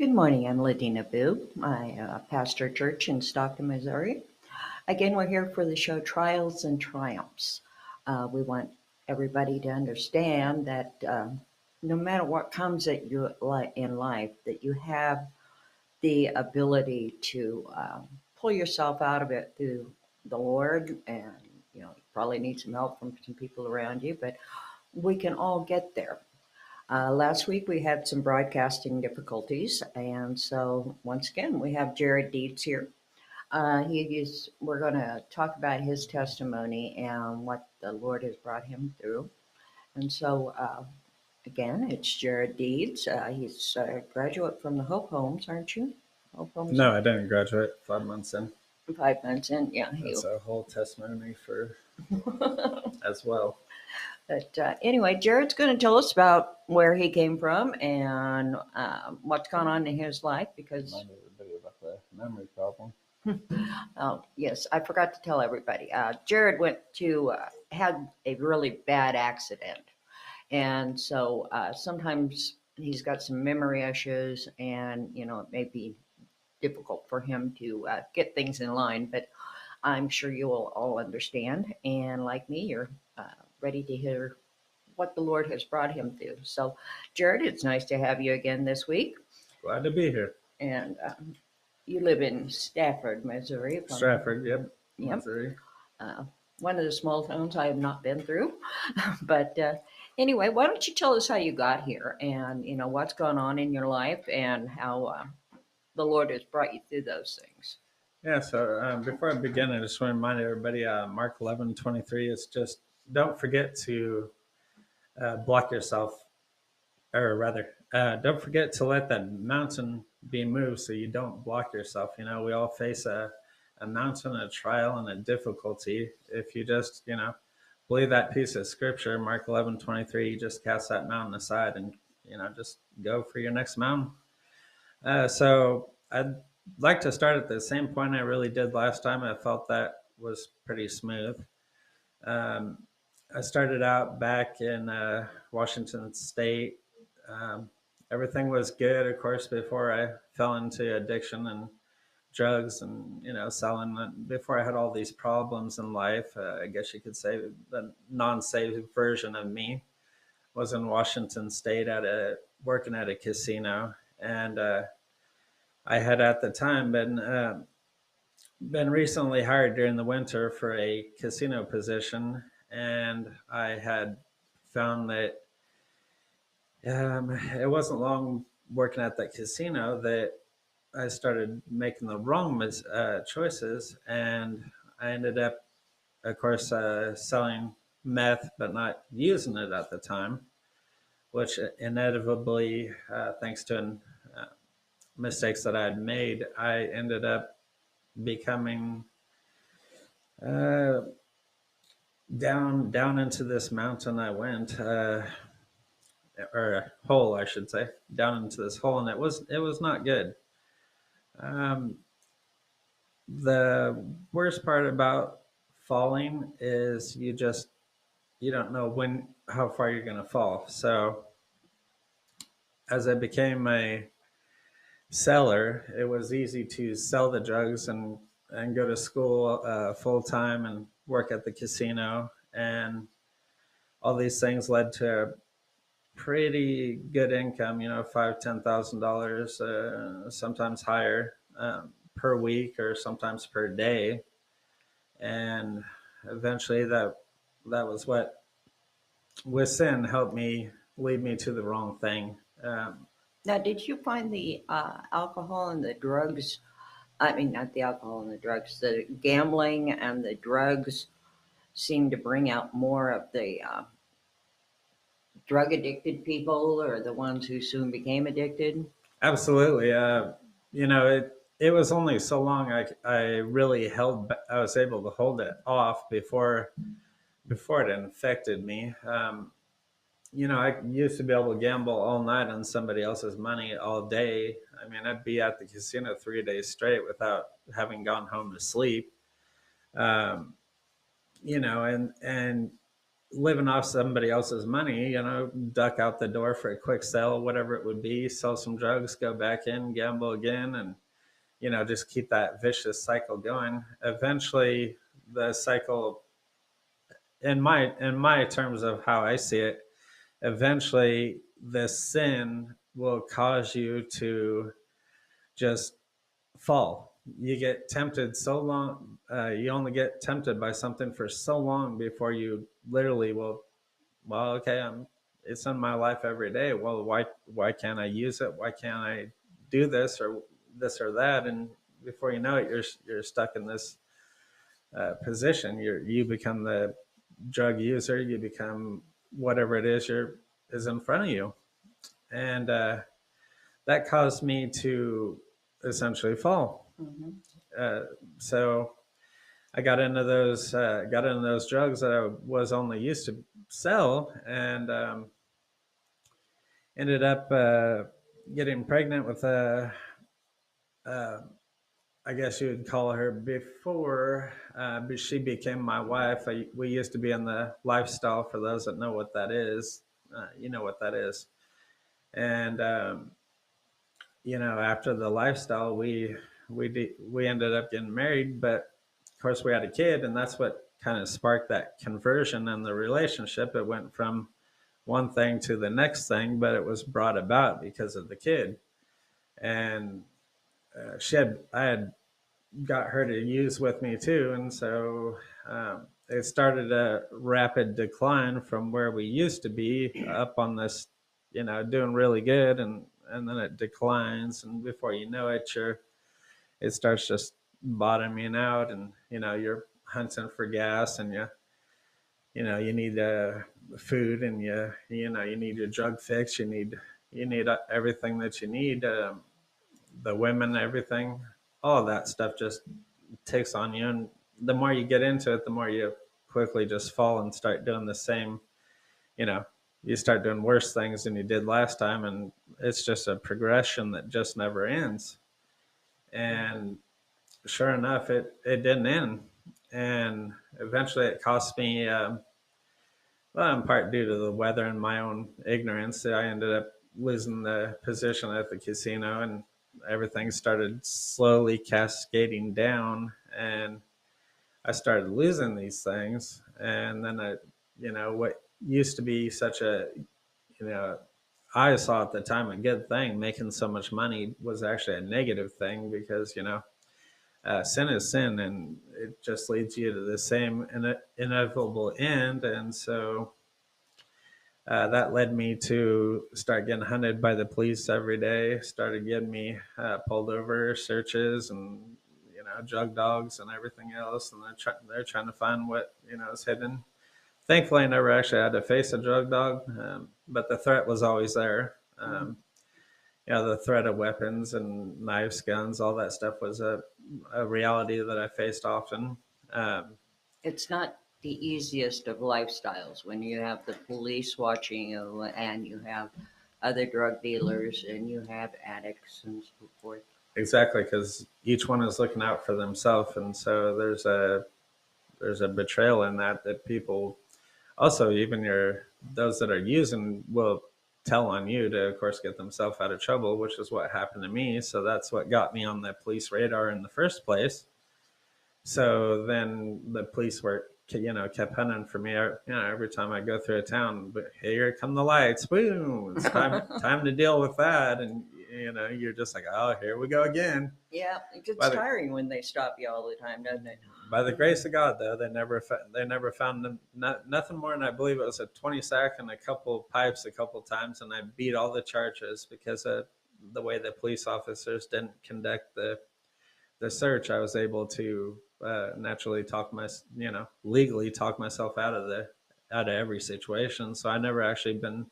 Good morning. I'm Ladina Boo. I pastor a church in Stockton, Missouri. Again, we're here for the show Trials and Triumphs. We want everybody to understand that no matter what comes at you in life, that you have the ability to pull yourself out of it through the Lord. And, you probably need some help from some people around you, but we can all get there. Last week we had some broadcasting difficulties, and so once again we have Jared Deeds here. We're going to talk about his testimony and what the Lord has brought him through. And so again, it's Jared Deeds. He's a graduate from the Hope Homes, aren't you? Hope Homes. No, I didn't graduate 5 months in. 5 months in, yeah. That's a whole testimony for as well. But anyway, Jared's going to tell us about where he came from and what's gone on in his life because. Remind everybody about the memory problem. Oh, yes, I forgot to tell everybody. Jared had a really bad accident. And so sometimes he's got some memory issues and, it may be difficult for him to get things in line, but I'm sure you will all understand. And like me, you're ready to hear what the Lord has brought him through. So, Jared, it's nice to have you again this week. Glad to be here. And you live in Stafford, Missouri. Stratford, yep. Missouri. One of the small towns I have not been through. But anyway, why don't you tell us how you got here and, what's gone on in your life and how the Lord has brought you through those things. Yeah, so before I begin, I just want to remind everybody, Mark 11:23, it's just don't forget to block yourself, or rather, don't forget to let that mountain be moved so you don't block yourself. We all face a mountain, a trial, and a difficulty. If you just, believe that piece of scripture, Mark 11:23, you just cast that mountain aside and, just go for your next mountain. So I'd like to start at the same point I really did last time. I felt that was pretty smooth. Um, I started out back in Washington State. Um, Everything was good, of course, before I fell into addiction and drugs and, selling. Before I had all these problems in life, I guess you could say the non-saved version of me was in Washington State working at a casino. And I had at the time been recently hired during the winter for a casino position, and I had found that it wasn't long working at that casino that I started making the wrong choices, and I ended up, of course, selling meth, but not using it at the time, which inevitably, thanks to mistakes that I had made, I ended up becoming down into this mountain I went, or a hole, I should say, down into this hole, and it was not good. Um, the worst part about falling is you don't know how far you're going to fall. So as I became a seller, it was easy to sell the drugs and go to school full time and work at the casino, and all these things led to a pretty good income. $5,000, $10,000, sometimes higher per week or sometimes per day, and eventually that was what with sin helped me lead me to the wrong thing. Now, did you find the alcohol and the drugs? I mean, not the alcohol and the drugs, the gambling and the drugs seem to bring out more of the drug addicted people or the ones who soon became addicted? Absolutely. It was only so long I really I was able to hold it off before it infected me. I used to be able to gamble all night on somebody else's money all day. I mean, I'd be at the casino 3 days straight without having gone home to sleep. Um, and living off somebody else's money, duck out the door for a quick sell, whatever it would be, sell some drugs, go back in, gamble again, and just keep that vicious cycle going. Eventually, the cycle, in my terms of how I see it, eventually the sin will cause you to just fall. You get tempted so long, you only get tempted by something for so long before you literally will, well, okay, it's in my life every day. Well, why can't I use it? Why can't I do this or that? And before you know it, you're stuck in this position. You become the drug user. You become whatever it is in front of you, and that caused me to essentially fall. Mhm. Uh, so I got into those drugs that I was only used to sell, and ended up getting pregnant with uh, I guess you would call her before, but she became my wife. We used to be in the lifestyle. For those that know what that is, you know what that is. And after the lifestyle, we ended up getting married, but of course we had a kid, and that's what kind of sparked that conversion in the relationship. It went from one thing to the next thing, but it was brought about because of the kid. And I had got her to use with me too, and so it started a rapid decline from where we used to be up on this, doing really good, and then it declines, and before you know it, it starts just bottoming out, and you're hunting for gas, and you need food, and you need your drug fix, you need everything that you need, the women, everything, all of that stuff just takes on you, and the more you get into it, the more you quickly just fall and start doing the same. You know, you start doing worse things than you did last time, and it's just a progression that just never ends. And sure enough, it didn't end, and eventually it cost me. Well, in part due to the weather and my own ignorance, I ended up losing the position at the casino, and everything started slowly cascading down, and I started losing these things. And then what used to be such a, you know, I saw at the time a good thing, making so much money was actually a negative thing, because, sin is sin, and it just leads you to the same inevitable end. And so that led me to start getting hunted by the police every day, started getting me pulled over, searches, and drug dogs and everything else, and they're trying to find what is hidden. Thankfully, I never actually had to face a drug dog, but the threat was always there. The threat of weapons and knives, guns, all that stuff was a reality that I faced often. Um, It's not the easiest of lifestyles when you have the police watching you and you have other drug dealers and you have addicts and so forth. exactly, because each one is looking out for themselves, and so there's a betrayal in that people also, even those that are using, will tell on you to, of course, get themselves out of trouble, which is what happened to me. So that's what got me on the police radar in the first place. So then the police were, kept hunting for me. Every time I go through a town, but here come the lights, boom! It's time to deal with that, and you're just like, oh, here we go again. Yeah, it gets By the tiring when they stop you all the time, doesn't it? by the grace of God, though, they never found them, nothing more than, I believe it was a 20 sack and a couple of pipes a couple of times, and I beat all the charges because of the way the police officers didn't conduct the search. I was able to naturally legally talk myself out of every situation. So I never actually been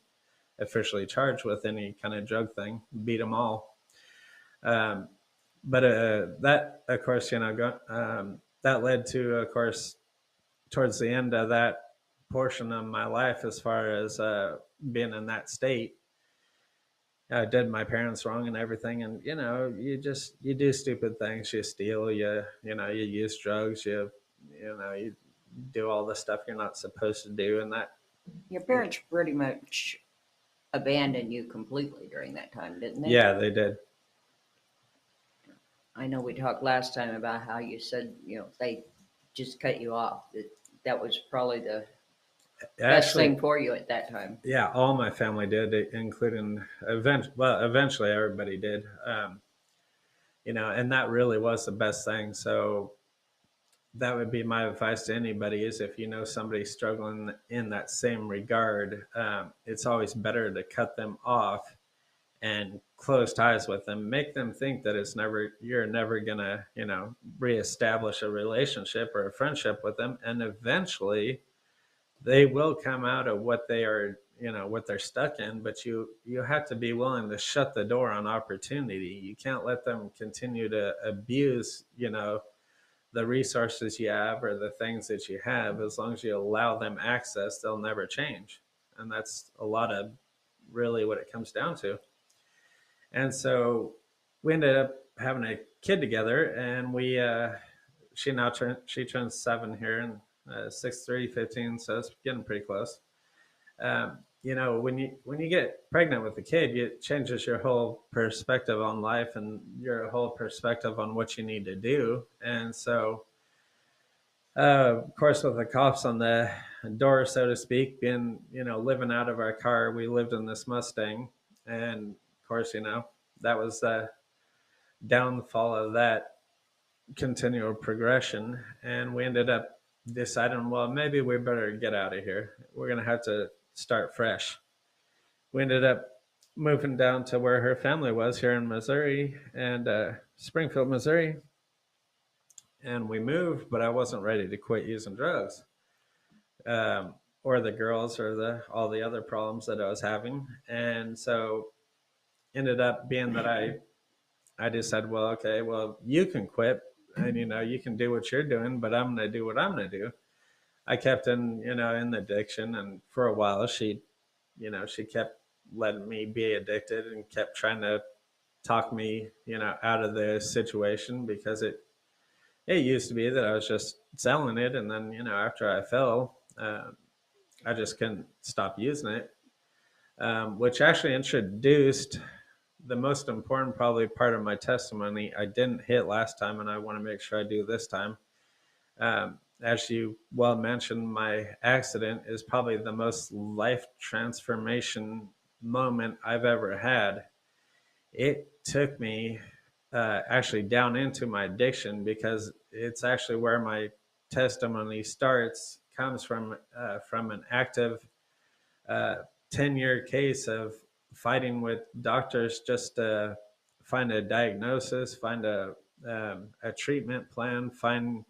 officially charged with any kind of drug thing. Beat them all. Um, but that, of course, that led to, of course, towards the end of that portion of my life, as far as being in that state, I did my parents wrong and everything, and you do stupid things. You steal, you use drugs, you do all the stuff you're not supposed to do, and that. Your parents pretty much abandoned you completely during that time, didn't they? Yeah, they did. I know we talked last time about how you said, they just cut you off. That was probably the best Actually, thing for you at that time. yeah, all my family did, including eventually everybody did. And that really was the best thing. So that would be my advice to anybody: is if you know somebody struggling in that same regard, it's always better to cut them off and close ties with them, make them think that you're never gonna, reestablish a relationship or a friendship with them, and eventually they will come out of what they are, what they're stuck in. But you have to be willing to shut the door on opportunity. You can't let them continue to abuse, the resources you have or the things that you have. As long as you allow them access, they'll never change. And that's a lot of really what it comes down to. And so we ended up having a kid together, and she turns 7 here, and 6, 3, 15, so it's getting pretty close. When you get pregnant with a kid, it changes your whole perspective on life and your whole perspective on what you need to do. And so, of course, with the cops on the door, so to speak, being, living out of our car, we lived in this Mustang. And of course, that was the downfall of that continual progression. And we ended up deciding, well, maybe we better get out of here. We're going to have to start fresh. We ended up moving down to where her family was here in Missouri, and Springfield, Missouri. And we moved, but I wasn't ready to quit using drugs, or the girls, or all the other problems that I was having. And so ended up being that I just said, well, okay, well, you can quit, and you can do what you're doing, but I'm going to do what I'm going to do. I kept in the addiction, and for a while she kept letting me be addicted and kept trying to talk me, out of the situation, because it used to be that I was just selling it, and then after I fell, I just couldn't stop using it, which actually introduced the most important probably part of my testimony I didn't hit last time, and I want to make sure I do this time. As you well mentioned, my accident is probably the most life transformation moment I've ever had. It took me actually down into my addiction, because it's actually where my testimony comes from an active 10-year case of fighting with doctors just to find a diagnosis, find a treatment plan, find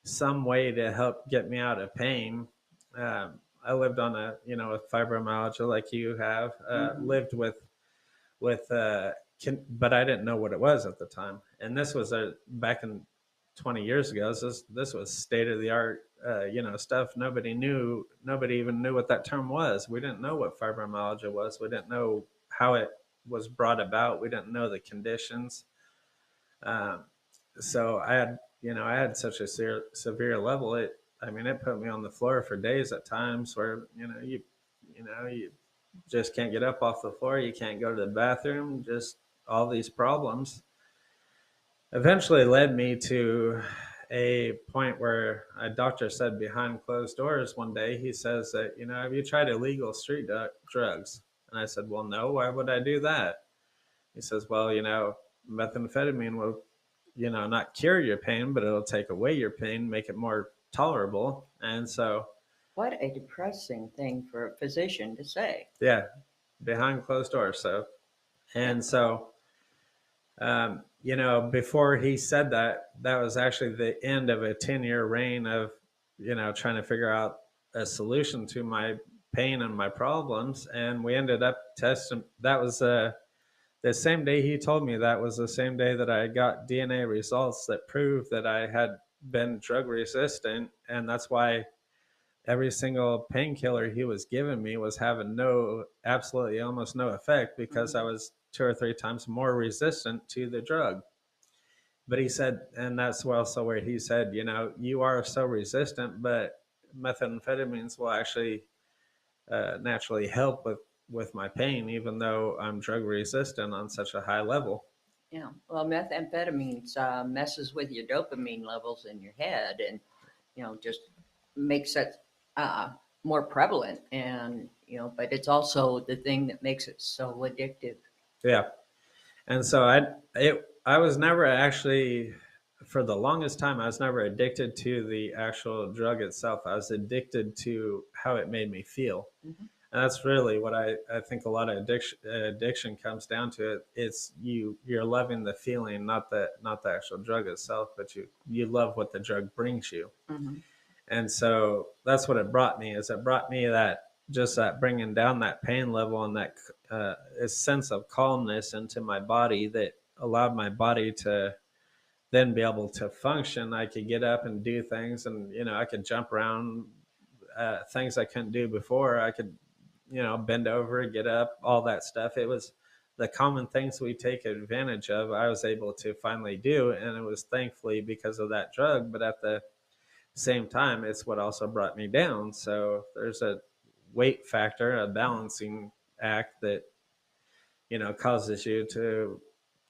some way to help get me out of pain. I lived on with fibromyalgia like you have, lived but I didn't know what it was at the time. And this was back in 20 years ago. This was state of the art, stuff. Nobody even knew what that term was. We didn't know what fibromyalgia was. We didn't know how it was brought about. We didn't know the conditions. So I had such a severe level. It put me on the floor for days at times, where, you just can't get up off the floor. You can't go to the bathroom, just all these problems eventually led me to a point where a doctor said behind closed doors one day, he says that, have you tried illegal street drugs? And I said, well, no, why would I do that? He says, well, methamphetamine will, not cure your pain, but it'll take away your pain, make it more tolerable. And so, What a depressing thing for a physician to say. yeah, behind closed doors. And so, before he said that, that was actually the end of a 10-year reign of, trying to figure out a solution to my pain and my problems. And we ended up testing. That was the same day he told me. That was the same day that I got DNA results that proved that I had been drug resistant. And that's why every single painkiller he was giving me was having absolutely almost no effect, because I was 2 or 3 times more resistant to the drug. But he said, and that's also where he said, you are so resistant, but methamphetamines will actually naturally help with my pain, even though I'm drug resistant on such a high level. Yeah. Well, methamphetamines messes with your dopamine levels in your head, and just makes it uh, more prevalent. And but it's also the thing that makes it so addictive. Yeah. And so I was never actually, for the longest time, I was never addicted to the actual drug itself. I was addicted to how it made me feel. Hmm. And that's really what I think a lot of addiction comes down to. It's you're loving the feeling, not the actual drug itself, but you love what the drug brings you. Hmm. And so that's what it brought me. Is it brought me that, just that bringing down that pain level and that a sense of calmness into my body that allowed my body to then be able to function. I could get up and do things, and I could jump around, things I couldn't do before. I could bend over, get up, all that stuff. It was the common things we take advantage of. I was able to finally do, and it was thankfully because of that drug. But at the same time, it's what also brought me down. So there's a weight factor, a balancing act that causes you to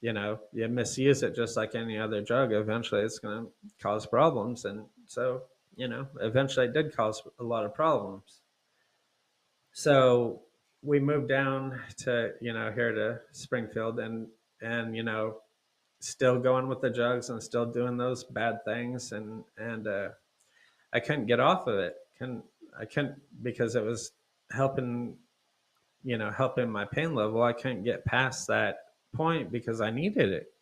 you misuse it just like any other drug. Eventually it's going to cause problems, and so eventually it did cause a lot of problems. So we moved down to here to Springfield, and still going with the drugs and still doing those bad things, and I couldn't get off of it. I couldn't, because it was helping helping my pain level. I couldn't get past that point because I needed it.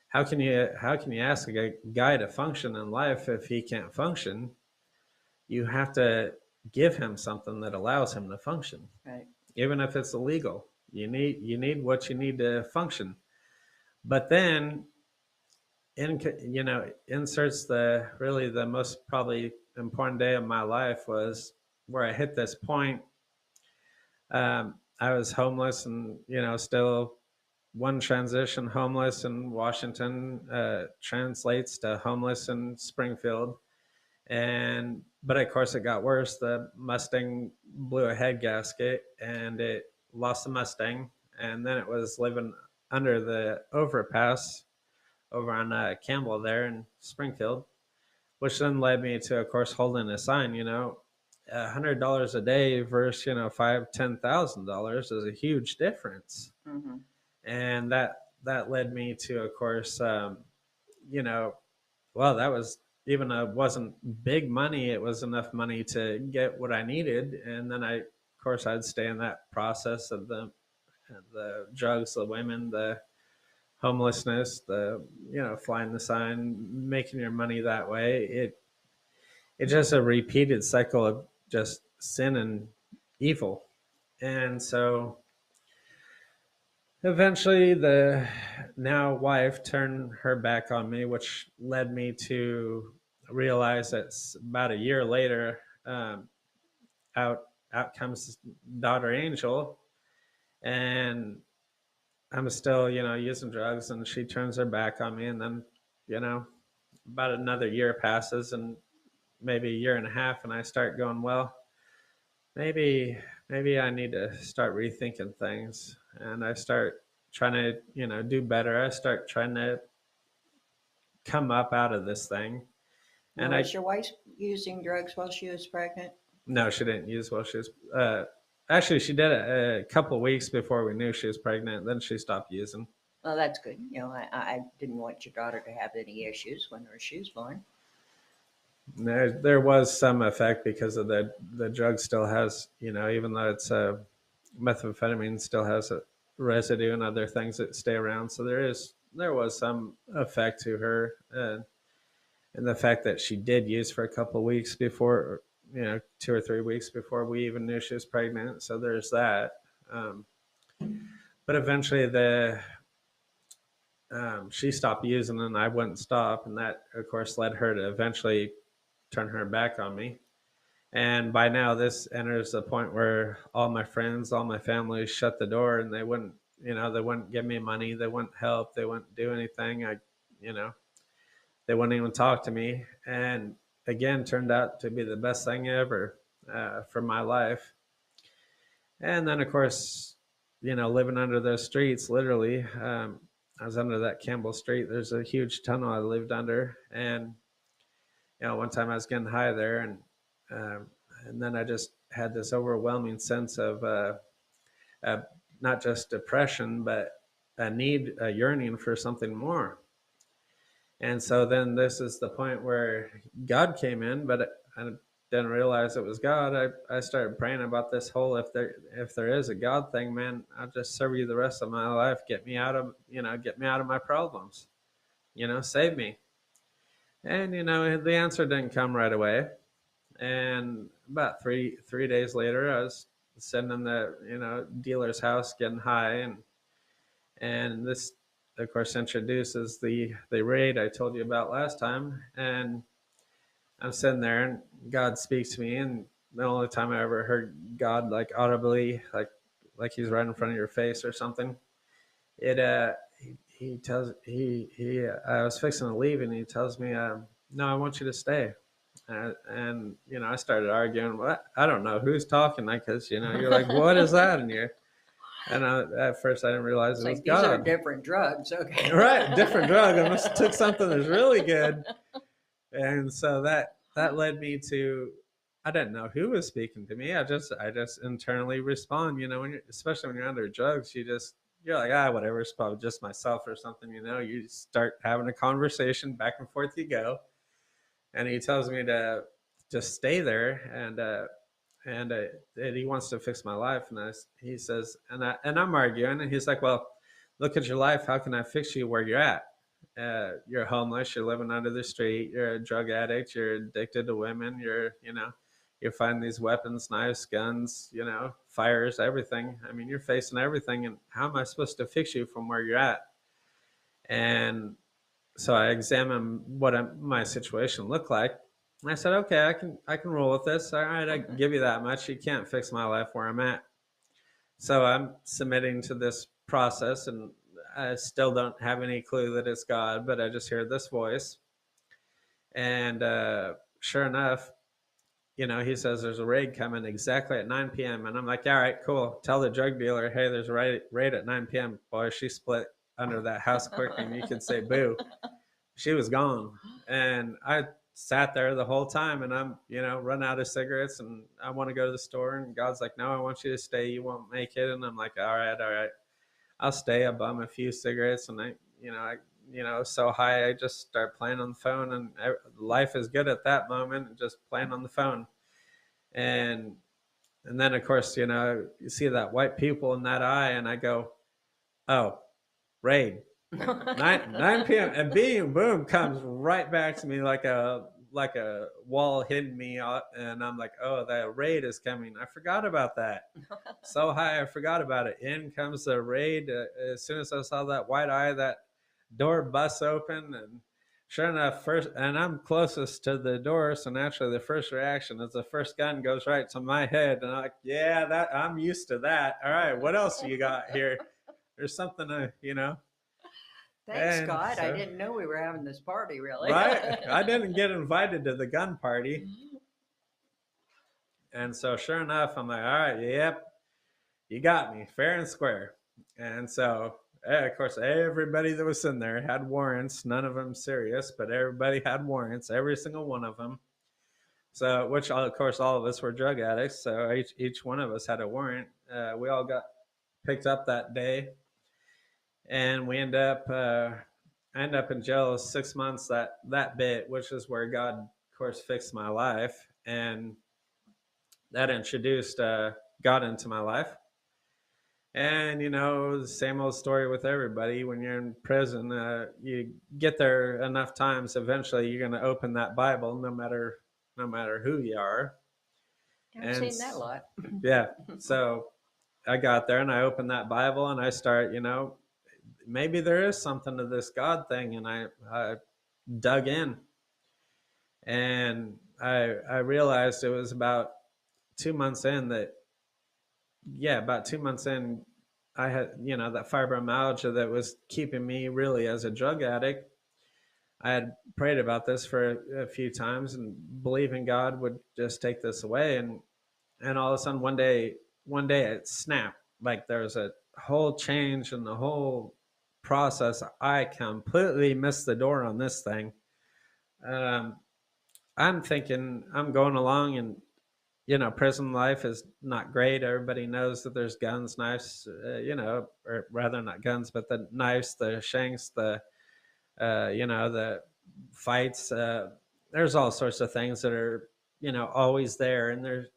How can you ask a guy to function in life if he can't function? You have to give him something that allows him to function, Right. even if it's illegal. You need what you need to function. But then inserts the most probably important day of my life was where I hit this point. I was homeless, and still one transition homeless in Washington translates to homeless in Springfield. And but of course it got worse. The Mustang blew a head gasket, and it lost the Mustang, and then it was living under the overpass over on Campbell there in Springfield, which then led me to, of course, holding a sign. $100 a day versus $5,000-$10,000 is a huge difference. Hmm. And that led me to, of course, you know well, that was, even though it wasn't big money, it was enough money to get what I needed. And then of course, I'd stay in that process of the drugs, the women, the homelessness, the flying the sign, making your money that way. It's just a repeated cycle of just sin and evil. And so eventually the now wife turned her back on me, which led me to realize that about a year later, out out comes daughter Angel, and I'm still using drugs, and she turns her back on me. And then you know about another year passes, and maybe a year and a half, and I start going, well, maybe I need to start rethinking things, and I start trying to do better. I start trying to come up out of this thing. Now, And I was your wife using drugs while she was pregnant? No, she didn't use while she was actually she did it a couple of weeks before we knew she was pregnant. Then she stopped using. Well, that's good. I didn't want your daughter to have any issues when she was born. There was some effect because of the drug still has, even though it's methamphetamine, still has a residue and other things that stay around. So there was some effect to her, and the fact that she did use for a couple of weeks before, 2 or 3 weeks before we even knew she was pregnant. So there's that. Um, but eventually she stopped using, and I wouldn't stop, and that of course led her to eventually turn her back on me. And by now, this enters the point where all my friends, all my family shut the door, and they wouldn't give me money, they wouldn't help, they wouldn't do anything. You know, they wouldn't even talk to me. And again turned out to be the best thing ever for my life. And then, of course, living under those streets, literally, I was under that Campbell Street. There's a huge tunnel I lived under, and one time I was getting high there, um, and then I just had this overwhelming sense of uh, not just depression, but a yearning for something more. And so then this is the point where God came in, but I didn't realize it was God. I started praying about this whole if there is a God thing, man, I'll just serve you the rest of my life. Get me out of my problems. Save me. And the answer didn't come right away. And about three days later, I was sitting in the dealer's house getting high, and this of course introduces the raid I told you about last time. And I'm sitting there and God speaks to me, and the only time I ever heard God like audibly, like he's right in front of your face or something. It he tells he I was fixing to leave, and he tells me, no, I want you to stay. And I started arguing. Well, I don't know who's talking, like, because you're like, what is that in here? And at first I didn't realize It's it was like, these are God. different drugs. Okay. Right, different drug. I must have took something that's really good. And so that led me to, I didn't know who was speaking to me. I just internally respond. Especially when you're under drugs, you're like, whatever, it's probably just myself or something. You start having a conversation, back and forth you go. And he tells me to just stay there, and he wants to fix my life. And he says, and I'm arguing, and he's like, well, look at your life. How can I fix you where you're at? You're homeless. You're living under the street. You're a drug addict. You're addicted to women. You're finding these weapons, knives, guns, fires, everything. I mean, you're facing everything. And how am I supposed to fix you from where you're at? And so I examined what my situation looked like. And I said, okay, I can roll with this. All right, I can give you that much. You can't fix my life where I'm at. So I'm submitting to this process, and I still don't have any clue that it's God, but I just hear this voice. And sure enough, he says there's a raid coming exactly at 9 p.m. And I'm like, all right, cool. Tell the drug dealer, hey, there's a raid at 9 p.m. Boy, she split under that house quick, and you could say boo. She was gone. And I sat there the whole time, and I'm, run out of cigarettes, and I want to go to the store. And God's like, no, I want you to stay. You won't make it. And I'm like, all right. I'll stay. I bum a few cigarettes, and so high, I just start playing on the phone, and life is good at that moment, and just playing on the phone. And then, of course, you see that white pupil in that eye, and I go, oh, raid. 9 p.m. and boom comes right back to me like a wall hitting me, and I'm like, oh, that raid is coming. I forgot about that. So high, I forgot about it. In comes the raid. As soon as I saw that white eye, that door busts open, and sure enough, and I'm closest to the door, so naturally the first reaction is the first gun goes right to my head, and I'm like, yeah, that I'm used to that. All right, what else you got here? There's something. Thanks, And God. I so, didn't know we were having this party, really. right, I didn't get invited to the gun party. And so sure enough, I'm like, all right, yep, you got me fair and square. And so of course everybody that was in there had warrants, none of them serious, but everybody had warrants, every single one of them. So, which of course all of us were drug addicts, so each one of us had a warrant. We all got picked up that day, and we end up in jail 6 months, that bit, which is where God of course fixed my life, and that introduced God into my life. And the same old story with everybody. When you're in prison, you get there enough times, eventually you're going to open that Bible, no matter who you are. I've And seen that a lot. yeah, so I got there and I opened that Bible, and I start, maybe there is something to this God thing, and I dug in, and I realized it was about 2 months in that, yeah, about 2 months in, I had, that fibromyalgia that was keeping me really as a drug addict I had prayed about this for a few times and believing God would just take this away. And all of a sudden one day it snapped. Like there was a whole change in the whole process. I completely missed the door on this thing. Um, I'm thinking I'm going along and prison life is not great. Everybody knows that there's guns, knives, or rather not guns, but the knives, the shanks, the fights. There's all sorts of things that are, always there. And there's,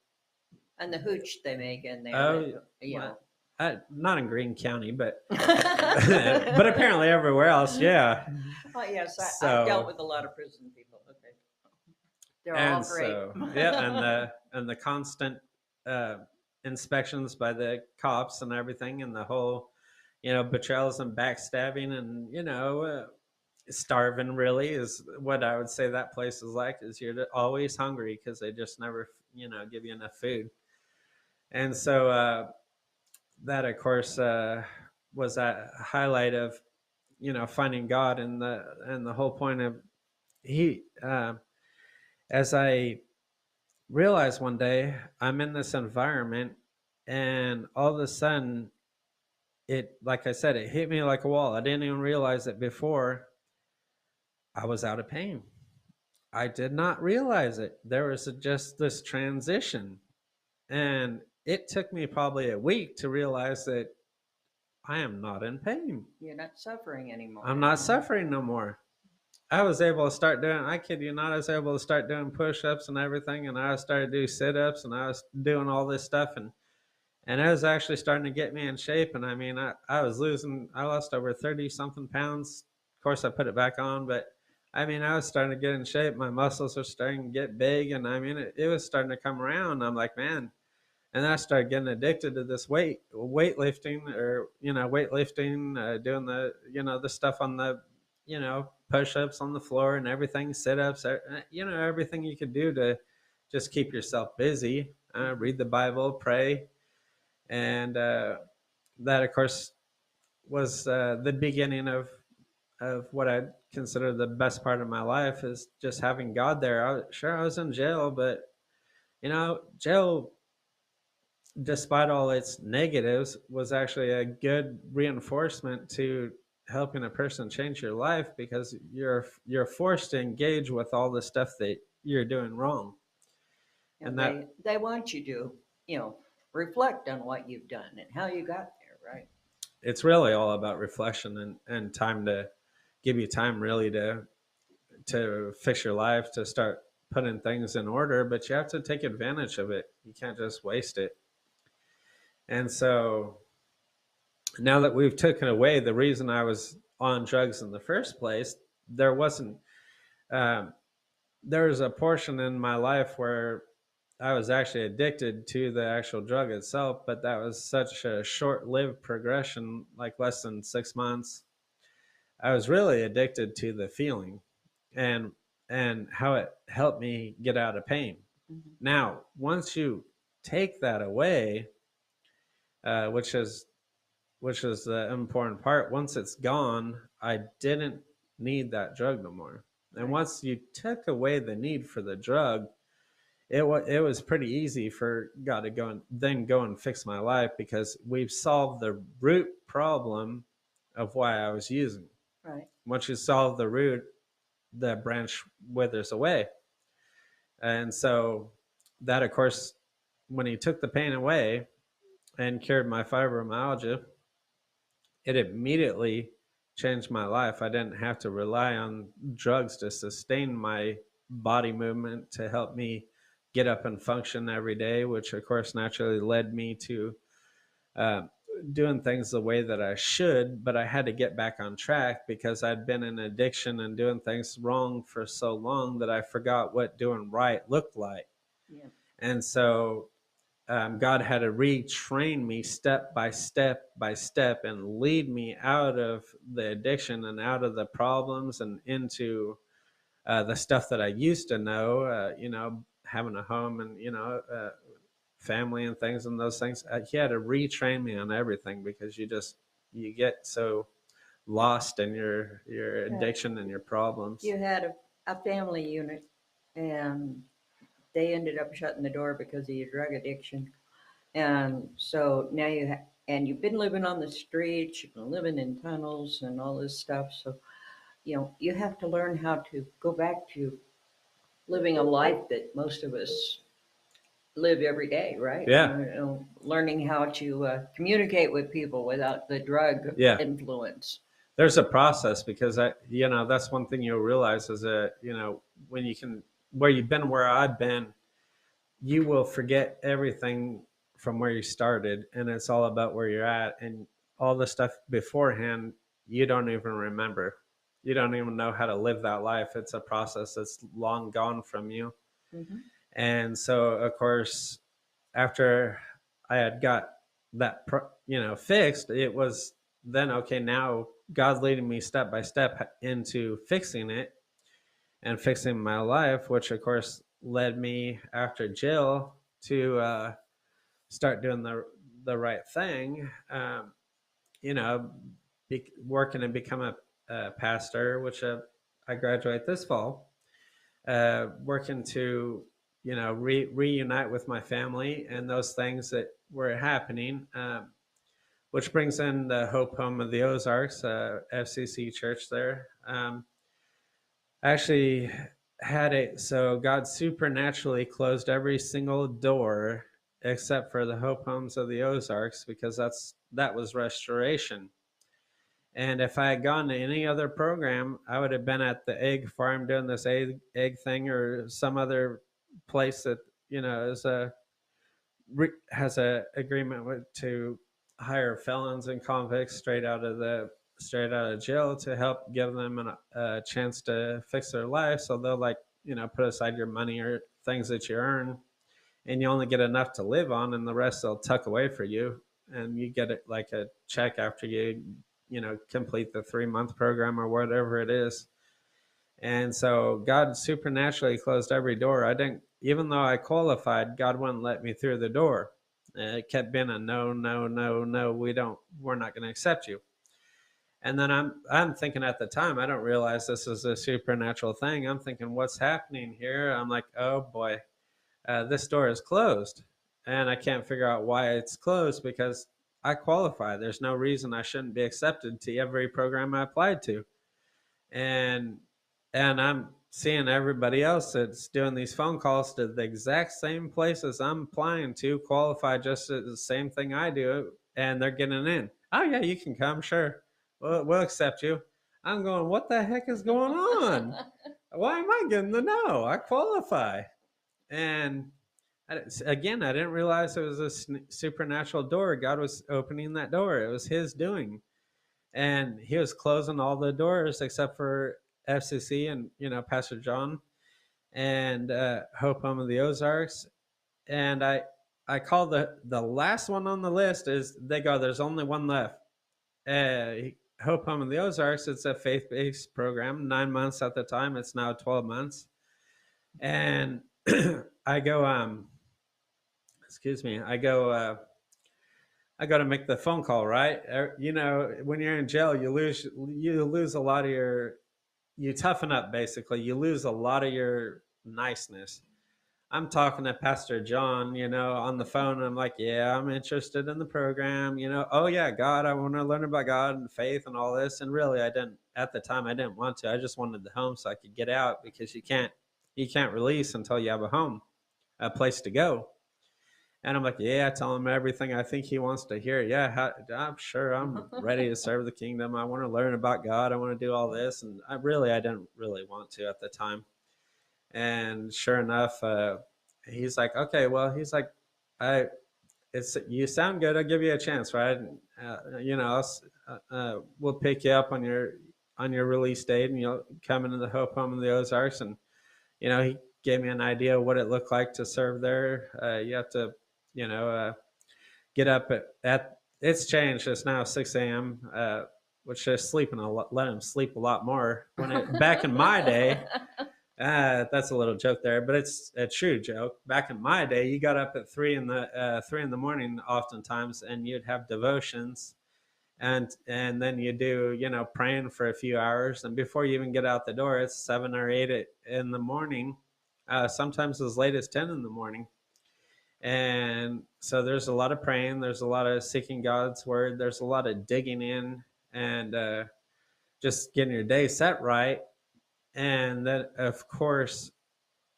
And the hooch they make in there, oh, you know. not in Greene County, but but apparently everywhere else, yeah. Oh, yes, I've dealt So with a lot of prison people. Okay. They're all and great. so yeah, and the constant uh, inspections by the cops and everything, and the whole betrayals and backstabbing, and starving really is what I would say that place is like. Is you're always hungry because they just never give you enough food, and so that of course was a highlight of finding God, and the whole point of he as I realized one day I'm in this environment, and all of a sudden it, like I said, it hit me like a wall. I didn't even realize it before. I was out of pain. I did not realize it. There was just this transition, and it took me probably a week to realize that I am not in pain. You're not suffering anymore. I'm not suffering no more. I was able to start doing, I kid you not, I was able to start doing push ups and everything. And I started to do sit ups, and I was doing all this stuff. And it was actually starting to get me in shape. And I mean, I lost over 30 something pounds. Of course, I put it back on, but I mean, I was starting to get in shape. My muscles were starting to get big. And I mean, it was starting to come around. I'm like, man. And then I started getting addicted to this weightlifting, doing the stuff on the, push-ups on the floor and everything, sit-ups, everything you could do to just keep yourself busy, read the Bible, pray. And that of course was the beginning of what I consider the best part of my life, is just having God there. I was in jail, but jail, despite all its negatives, was actually a good reinforcement to helping a person change your life, because you're forced to engage with all the stuff that you're doing wrong. And And that they want you to, you know, reflect on what you've done and how you got there, right? it's really all about reflection, and time to give you time really to fix your life, to start putting things in order. But you have to take advantage of it. You can't just waste it. And so now that we've taken away the reason I was on drugs in the first place, there wasn't um, there was a portion in my life where I was actually addicted to the actual drug itself, but that was such a short-lived progression, like less than 6 months. I was really addicted to the feeling, and how it helped me get out of pain. Mm-hmm. Now, once you take that away, which is the important part. Once it's gone, I didn't need that drug no more. And Right. once you took away the need for the drug, it was pretty easy for God to go and fix my life, because we've solved the root problem of why I was using. Right. Once you solve the root, the branch withers away. And so that, of course, when he took the pain away and cured my fibromyalgia, it immediately changed my life. I didn't have to rely on drugs to sustain my body movement to help me get up and function every day, which of course naturally led me to uh, doing things the way that I should. But I had to get back on track, because I'd been in addiction and doing things wrong for so long that I forgot what doing right looked like. Yeah. And so God had to retrain me step by step and lead me out of the addiction and out of the problems and into the stuff that I used to know, having a home and, family and things and those things. He had to retrain me on everything, because you get so lost in your addiction and your problems. You had a family unit, and they ended up shutting the door because of your drug addiction. And so now and you've been living on the streets, you've been living in tunnels and all this stuff. So, you have to learn how to go back to living a life that most of us live every day, right? Yeah. Learning how to communicate with people without the drug Yeah. influence. There's a process, because that's one thing you'll realize is that, when where you've been, where I've been, you will forget everything from where you started, and it's all about where you're at, and all the stuff beforehand, you don't even remember. You don't even know how to live that life. It's a process that's long gone from you. Mm-hmm. And so, of course, after I had got that, fixed, it was then, okay, now God's leading me step by step into fixing it and fixing my life, which of course led me after jail to start doing the right thing. You know, working and become a pastor, which I graduate this fall. Working to reunite with my family and those things that were happening, which brings in the Hope Home of the Ozarks, FCC church there. I actually had it so God supernaturally closed every single door except for the Hope Homes of the Ozarks, because that was restoration. And if I had gone to any other program, I would have been at the egg farm doing this egg thing, or some other place that has a agreement to hire felons and convicts straight out of jail to help give them a chance to fix their life. So they'll put aside your money or things that you earn, and you only get enough to live on, and the rest they'll tuck away for you, and you get it like a check after you complete the 3-month program or whatever it is. And so God supernaturally closed every door. I didn't, even though I qualified, God wouldn't let me through the door. It kept being a no, no, no, no. We're not going to accept you. And then I'm thinking at the time, I don't realize this is a supernatural thing. I'm thinking, what's happening here? I'm like, oh boy, this door is closed, and I can't figure out why it's closed, because I qualify. There's no reason I shouldn't be accepted to every program I applied to. And I'm seeing everybody else that's doing these phone calls to the exact same places I'm applying to qualify just as the same thing I do, and they're getting in. Oh yeah, you can come, sure. We'll accept you. I'm going, what the heck is going on? Why am I getting the no? I qualify. And again, I didn't realize it was a supernatural door. God was opening that door. It was His doing, and He was closing all the doors except for FCC and Pastor John and Hope Home of the Ozarks. And I called the last one on the list. Is they go, there's only one left. Hope Home of the Ozarks. It's a faith-based program, 9 months at the time. It's now 12 months, and I go, excuse me, I go to make the phone call, right? When you're in jail, you lose a lot of you toughen up, basically. You lose a lot of your niceness. I'm talking to Pastor John, on the phone, and I'm like, yeah, I'm interested in the program, oh yeah, God, I want to learn about God and faith and all this. And really, at the time, I didn't want to. I just wanted the home so I could get out, because you can't release until you have a place to go. And I'm like, yeah, tell him everything I think he wants to hear. Yeah, I'm sure I'm ready to serve the kingdom. I want to learn about God. I want to do all this. And I didn't really want to at the time. And sure enough, he's like, okay, well, he's like, you sound good. I'll give you a chance, right? We'll pick you up on your release date, and you'll come into the Hope Home of the Ozarks. And, he gave me an idea of what it looked like to serve there. You have to, get up at it's changed. It's now 6 a.m., which is sleeping let him sleep a lot more. Back in my day, that's a little joke there, but it's a true joke. Back in my day, you got up at 3 in the morning oftentimes, and you'd have devotions, and then you do, praying for a few hours, and before you even get out the door, it's 7 or 8 in the morning, sometimes as late as 10 in the morning. And so there's a lot of praying, there's a lot of seeking God's word, there's a lot of digging in, and just getting your day set right. And then, of course,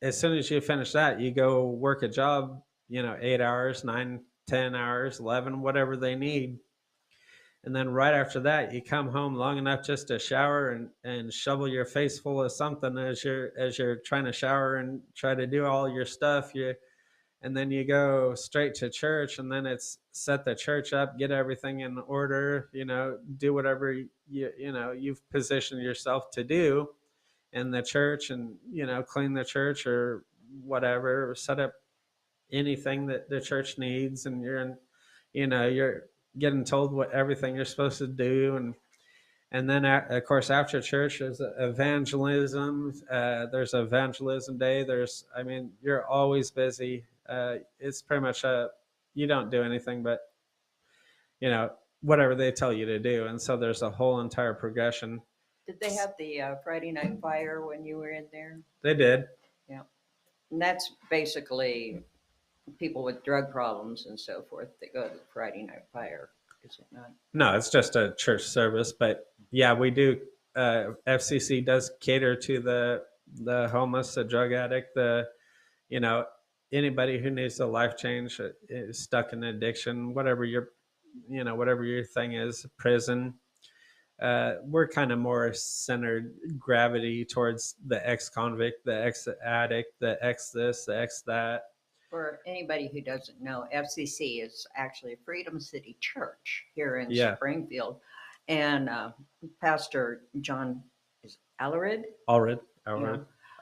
as soon as you finish that, you go work a job, 8 hours, 9, 10 hours, 11, whatever they need. And then right after that, you come home long enough just to shower and shovel your face full of something as you're trying to shower and try to do all your stuff. And then you go straight to church, and then it's set the church up, get everything in order, do whatever you've positioned yourself to do in the church, and clean the church or whatever, or set up anything that the church needs, and you're getting told what everything you're supposed to do. And then of course after church there's evangelism, there's evangelism day, you're always busy. It's pretty much you don't do anything but whatever they tell you to do, and so there's a whole entire progression. Did they have the Friday night fire when you were in there? They did. Yeah. And that's basically people with drug problems and so forth that go to the Friday night fire, is it not? No, it's just a church service, but yeah, we do. FCC does cater to the homeless, the drug addict, the you know anybody who needs a life change, is stuck in addiction, whatever your thing is, prison. We're kind of more centered gravity towards the ex-convict, the ex-addict, the ex-this, the ex-that. For anybody who doesn't know, FCC is actually Freedom City Church here in Yeah. Springfield. And Pastor John is Allered. Allred. Yeah.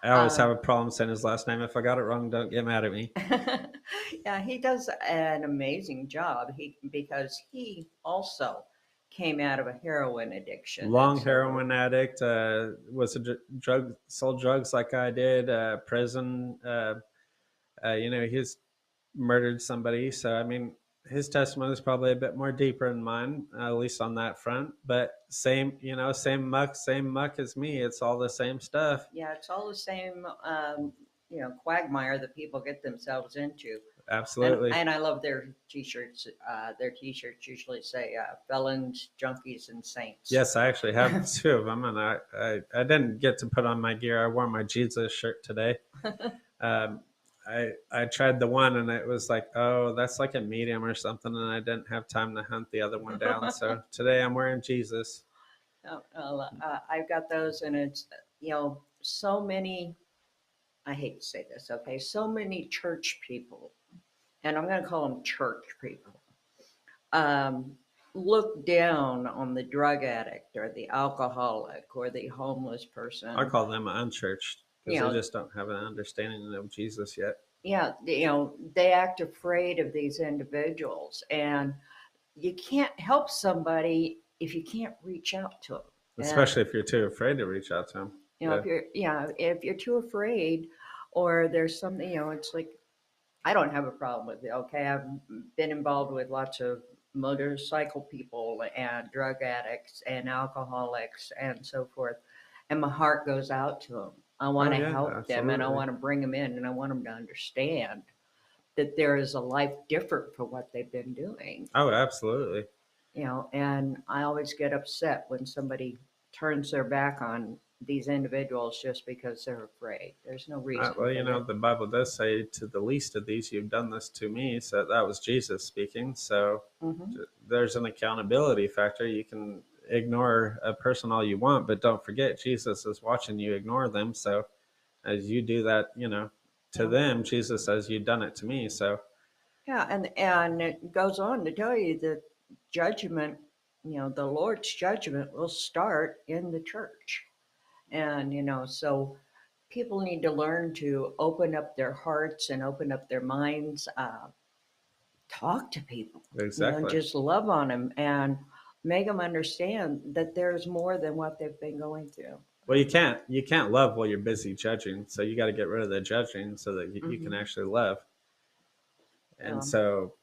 I always have a problem saying his last name. If I got it wrong, don't get mad at me. Yeah, he does an amazing job. Because he also came out of a heroin addiction. Long And so- heroin addict, was a sold drugs like I did, prison, he's murdered somebody. So, his testimony is probably a bit more deeper than mine, at least on that front. But same muck as me. It's all the same stuff. Yeah, it's all the same, quagmire that people get themselves into. Absolutely. And I love their t-shirts. Their t-shirts usually say felons, junkies, and saints. Yes, I actually have two of them, and I didn't get to put on my gear. I wore my Jesus shirt today. I tried the one, and it was like, oh, that's like a medium or something, and I didn't have time to hunt the other one down. So today I'm wearing Jesus. I've got those, and it's, so many, I hate to say this, okay, so many church people, and I'm going to call them church people, look down on the drug addict or the alcoholic or the homeless person. I call them unchurched because Yeah. they just don't have an understanding of Jesus yet. Yeah, they act afraid of these individuals, and you can't help somebody if you can't reach out to them. Especially if you're too afraid to reach out to them. If you're too afraid, or there's something, it's like, I don't have a problem with it. Okay, I've been involved with lots of motorcycle people and drug addicts and alcoholics and so forth, and my heart goes out to them. I want to help them, and I want to bring them in, and I want them to understand that there is a life different for what they've been doing. Oh, absolutely. And I always get upset when somebody turns their back on these individuals just because they're afraid. There's no reason. The Bible does say, to the least of these, you've done this to me. So that was Jesus speaking. So there's an accountability factor. You can ignore a person all you want, but don't forget, Jesus is watching you ignore them. So as you do that, to them, Jesus says, you've done it to me. So yeah, and it goes on to tell you that judgment, the Lord's judgment will start in the church. And, so people need to learn to open up their hearts and open up their minds, talk to people. Exactly. Just love on them and make them understand that there's more than what they've been going through. Well, you can't love while you're busy judging. So you got to get rid of the judging so that you can actually love. And so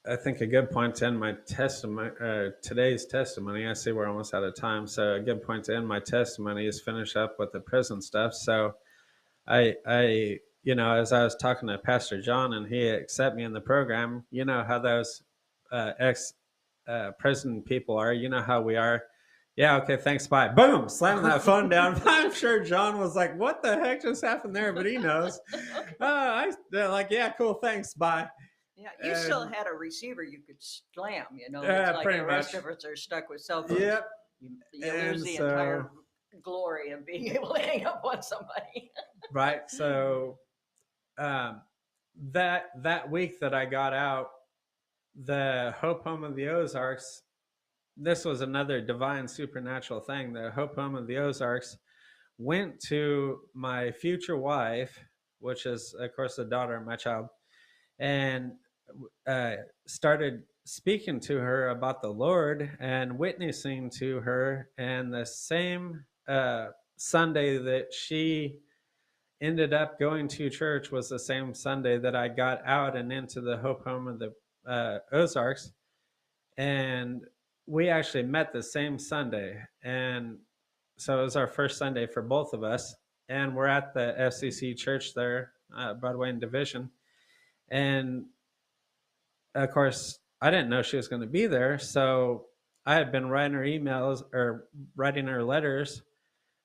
I think a good point to end my testimony, today's testimony. I see we're almost out of time, so a good point to end my testimony is finish up with the prison stuff. So as I was talking to Pastor John and he accepted me in the program, you know how those ex prison people are. You know how we are. Yeah, okay, thanks, bye. Boom, slamming that phone down. I'm sure John was like, "What the heck just happened there?" But he knows. They're like, "Yeah, cool, thanks, bye." Yeah, you still had a receiver you could slam, you know. It's Yeah, like pretty the rest much. of us are stuck with cell phones. Yep. You lose And the so, entire glory of being able to hang up on somebody. right. So um, that week that I got out, the Hope Home of the Ozarks, this was another divine supernatural thing. The Hope Home of the Ozarks went to my future wife, which is, of course, the daughter of my child, and uh, started speaking to her about the Lord and witnessing to her. And the same Sunday that she ended up going to church was the same Sunday that I got out and into the Hope Home of the Ozarks. And we actually met the same Sunday. And so it was our first Sunday for both of us. And we're at the FCC church there, Broadway and Division. And of course, I didn't know she was going to be there. So I had been writing her emails or writing her letters.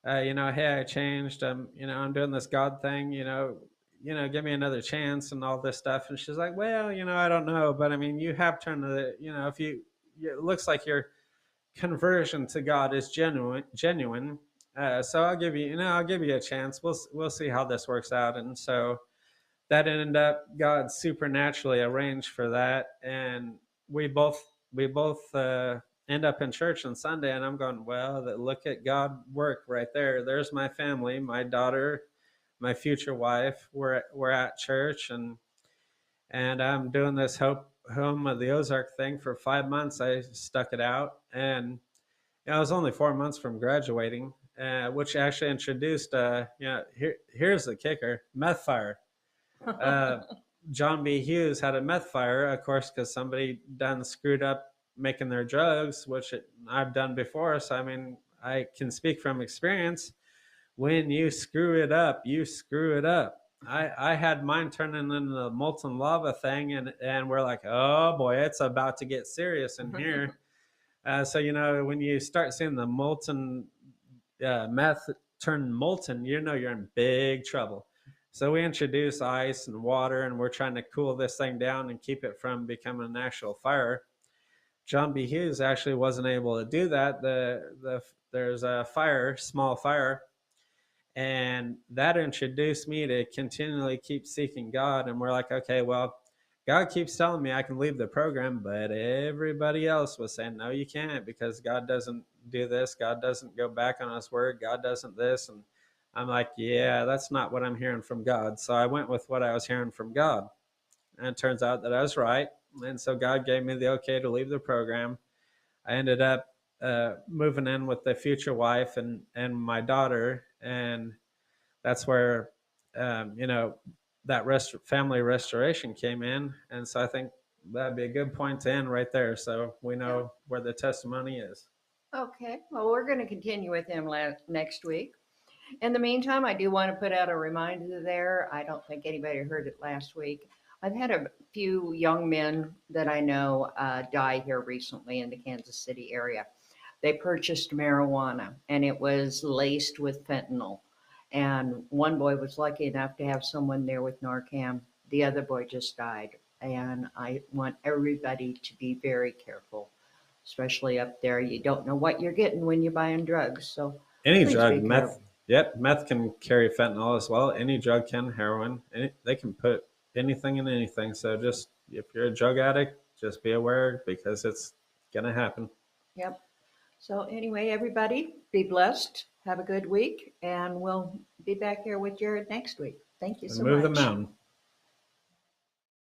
Hey, I changed. I'm doing this God thing. Give me another chance and all this stuff. And she's like, well, I don't know, but I mean, you have turned to the, if it looks like your conversion to God is genuine. So I'll give you a chance. We'll see how this works out. And so that ended up God supernaturally arranged for that, and we both end up in church on Sunday, and I'm going, well, look at God work right there. There's my family, my daughter, my future wife. We're at church, and I'm doing this Home of the Ozark thing for 5 months. I stuck it out, and I was only 4 months from graduating, which actually introduced, here's the kicker: meth fire. uh, John B. Hughes had a meth fire, of course, because somebody done screwed up making their drugs, which I've done before. So, I mean, I can speak from experience. When you screw it up, you screw it up. I had mine turning into the molten lava thing, and we're like, oh boy, it's about to get serious in here. So, when you start seeing the molten meth turn molten, you're in big trouble. So we introduce ice and water, and we're trying to cool this thing down and keep it from becoming an actual fire. John B. Hughes actually wasn't able to do that. There's a small fire, and that introduced me to continually keep seeking God. And we're like, okay, well, God keeps telling me I can leave the program, but everybody else was saying, no, you can't, because God doesn't do this. God doesn't go back on his word. God doesn't this. And I'm like, yeah, that's not what I'm hearing from God. So I went with what I was hearing from God. And it turns out that I was right. And so God gave me the okay to leave the program. I ended up moving in with the future wife and my daughter. And that's where, that family restoration came in. And so I think that'd be a good point to end right there. So we Yeah. know where the testimony is. Okay. Well, we're going to continue with him next week. In the meantime, I do want to put out a reminder there. I don't think anybody heard it last week. I've had a few young men that I know die here recently in the Kansas City area. They purchased marijuana and it was laced with fentanyl. And one boy was lucky enough to have someone there with Narcan. The other boy just died. And I want everybody to be very careful, especially up there. You don't know what you're getting when you're buying drugs. So Any please drug, be meth, careful. yep, meth can carry fentanyl as well. Any drug can, heroin, they can put anything in anything. So just, if you're a drug addict, just be aware, because it's going to happen. Yep. So anyway, everybody be blessed. Have a good week, and we'll be back here with Jared next week. Thank you And so move the much. mountain.